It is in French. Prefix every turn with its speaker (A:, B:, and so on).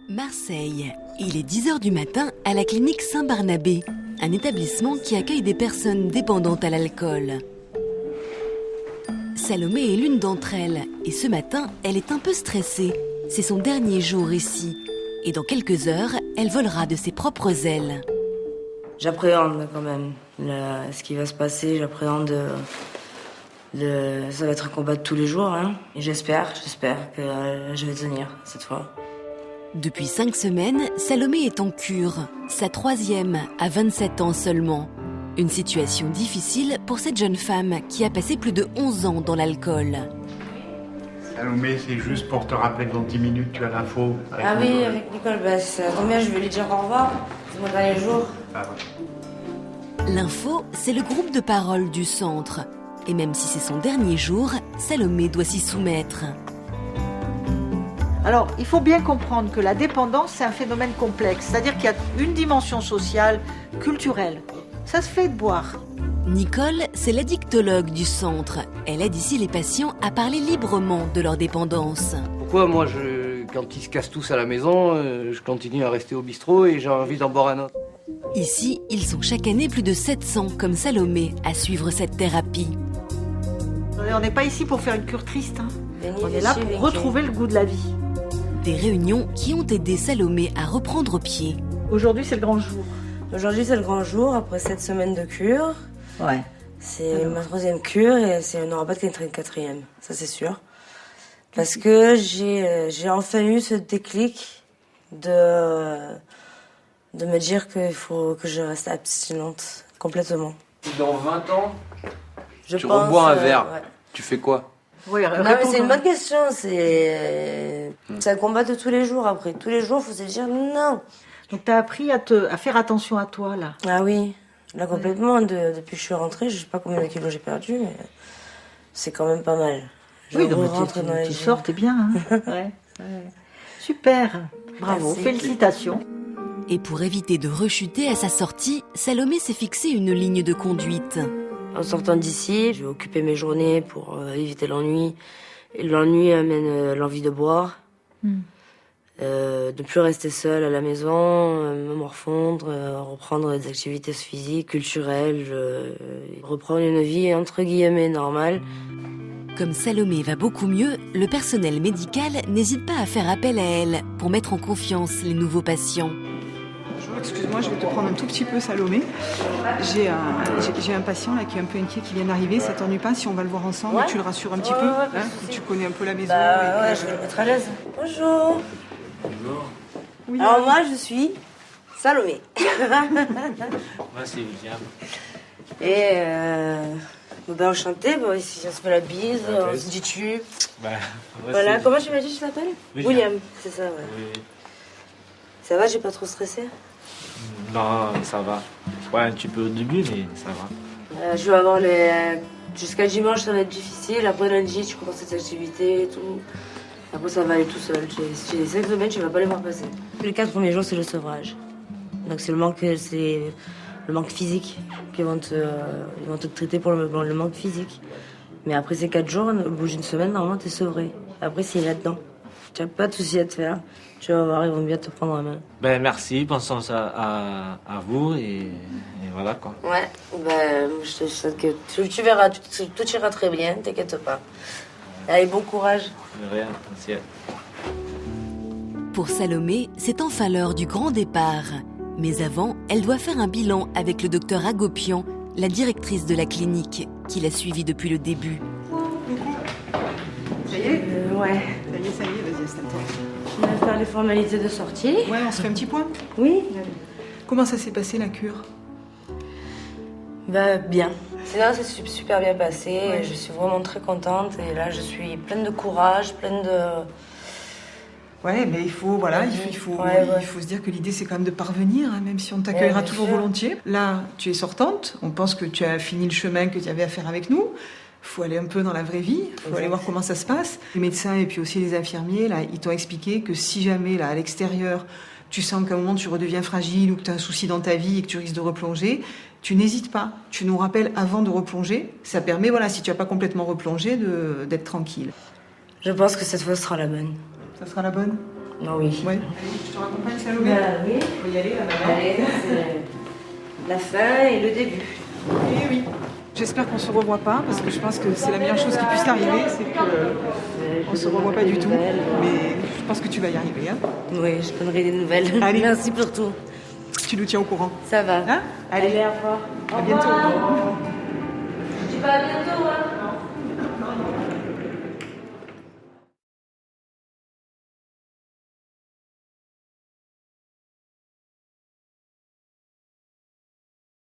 A: Marseille, il est 10h du matin à la clinique Saint-Barnabé, un établissement qui accueille des personnes dépendantes à l'alcool. Salomé est l'une d'entre elles et ce matin, elle est un peu stressée. C'est son dernier jour ici et dans quelques heures, elle volera de ses propres ailes.
B: J'appréhende quand même ce qui va se passer, j'appréhende. Ça va être un combat de tous les jours, hein. Et j'espère que je vais tenir cette fois.
A: Depuis 5 semaines, Salomé est en cure, sa 3e à 27 ans seulement. Une situation difficile pour cette jeune femme qui a passé plus de 11 ans dans l'alcool.
C: Salomé, c'est juste pour te rappeler que dans 10 minutes, tu as l'info.
B: Ah oui, Nicole. Avec Nicole, ça combien je vais lui dire au revoir? C'est mon dernier jour.
C: Ah ouais.
A: L'info, c'est le groupe de parole du centre. Et même si c'est son dernier jour, Salomé doit s'y soumettre.
D: Alors, il faut bien comprendre que la dépendance, c'est un phénomène complexe. C'est-à-dire qu'il y a une dimension sociale, culturelle. Ça se fait de boire.
A: Nicole, c'est l'addictologue du centre. Elle aide ici les patients à parler librement de leur dépendance.
E: Pourquoi moi, quand ils se cassent tous à la maison, je continue à rester au bistrot et j'ai envie d'en boire un autre.
A: Ici, ils sont chaque année plus de 700 comme Salomé à suivre cette thérapie.
D: On n'est pas ici pour faire une cure triste. On est là pour retrouver le goût de la vie.
A: Des réunions qui ont aidé Salomé à reprendre pied.
D: Aujourd'hui, c'est le grand jour.
B: Aujourd'hui, c'est le grand jour, après 7 semaines de cure.
D: Ouais.
B: C'est ma 3e cure et il n'y aura pas de 4e, ça c'est sûr. Parce que j'ai enfin eu ce déclic de me dire qu'il faut que je reste abstinente complètement.
E: Dans 20 ans,
B: tu
E: rebois un verre,
B: ouais.
E: Tu fais quoi?
D: Oui,
B: non, mais c'est une bonne question. C'est un combat de tous les jours. Après, tous les jours, il faut se dire non.
D: Donc, tu as appris à faire attention à toi, là.
B: Ah oui, là, complètement. Depuis que je suis rentrée, je ne sais pas combien de kilos j'ai perdu, mais c'est quand même pas mal.
D: Oui, donc tu sors, t'es bien. Hein. Ouais. Super. Bravo,
B: merci.
D: Félicitations.
A: Et pour éviter de rechuter à sa sortie, Salomé s'est fixé une ligne de conduite.
B: En sortant d'ici, je vais occuper mes journées pour éviter l'ennui. Et l'ennui amène l'envie de boire, de plus rester seule à la maison, me morfondre, reprendre des activités physiques, culturelles, reprendre une vie entre guillemets normale.
A: Comme Salomé va beaucoup mieux, le personnel médical n'hésite pas à faire appel à elle pour mettre en confiance les nouveaux patients.
F: Excuse-moi, je vais te prendre un tout petit peu, Salomé. J'ai un patient là qui est un peu inquiet, qui vient d'arriver. Ça t'ennuie pas si on va le voir ensemble?
B: Ouais.
F: Tu le rassures un petit peu,
B: Ouais,
F: tu connais un peu la maison.
B: Ouais, je vais le mettre à l'aise. Bonjour.
E: Bonjour.
F: Oui,
B: Alors moi, je suis Salomé.
E: Moi, c'est William.
B: Et enchanté. Bon, ici, on se fait la bise, on se dit tu. Voilà. Comment tu m'as dit que tu t'appelles? William. C'est ça, ouais.
E: Oui.
B: Ça va, j'ai pas trop stressé?
G: Non, ça va. Ouais, un petit peu au début, mais ça va.
B: Je vais avoir jusqu'à dimanche, ça va être difficile. Après lundi, tu commences tes activités et tout. Après, ça va aller tout seul. Si j'ai 5 semaines, tu vas pas les voir passer. Les 4 premiers jours, c'est le sevrage. Donc c'est le manque physique qu'ils vont te traiter pour le manque physique. Mais après ces 4 jours, au bout d'une semaine, normalement, t'es sevré. Après, c'est là-dedans. Tu n'as pas de souci à te faire. Tu vas voir, ils vont bien te prendre en main.
G: Ben merci, pensons à vous et voilà quoi.
B: Ouais, je te souhaite que tu verras, tout ira très bien, t'inquiète pas. Allez, bon courage.
G: De rien, merci.
A: Pour Salomé, c'est enfin l'heure du grand départ. Mais avant, elle doit faire un bilan avec le docteur Agopian, la directrice de la clinique, qui l'a suivie depuis le début.
F: Ça y est?
B: Ouais.
F: Ça y est, vas-y, installe-toi.
B: On va faire les formalités de sortie.
F: Ouais, on se fait un petit point?
B: Oui.
F: Comment ça s'est passé, la cure?
B: Bien. Sinon, c'est super bien passé. Ouais. Je suis vraiment très contente. Et là, je suis pleine de courage, pleine de...
F: Ouais, mais il faut se dire que l'idée, c'est quand même de parvenir, hein, même si on t'accueillera toujours volontiers. Là, tu es sortante. On pense que tu as fini le chemin que tu avais à faire avec nous. Il faut aller un peu dans la vraie vie, il faut aller voir comment ça se passe. Les médecins et puis aussi les infirmiers, là, ils t'ont expliqué que si jamais, là, à l'extérieur, tu sens qu'à un moment tu redeviens fragile ou que tu as un souci dans ta vie et que tu risques de replonger, tu n'hésites pas. Tu nous rappelles avant de replonger. Ça permet, voilà, si tu n'as pas complètement replongé, d'être tranquille.
B: Je pense que cette fois, ce sera la bonne.
F: Ça sera la bonne?
B: Non, oui.
F: Ouais. Allez, je te raccompagne, Salomé.
B: Oui.
F: Faut y aller, là, maman.
B: Allez, c'est la fin et le début.
F: Eh oui. J'espère qu'on se revoit pas, parce que je pense que c'est la meilleure chose qui puisse t'arriver, c'est qu'on se revoit pas du tout. Mais je pense que tu vas y arriver. Hein.
B: Oui, je donnerai des nouvelles.
F: Allez.
B: Merci pour tout.
F: Tu nous tiens au courant.
B: Ça va.
F: Hein? Allez,
B: au revoir.
F: à bientôt.
B: Je dis pas à bientôt, hein.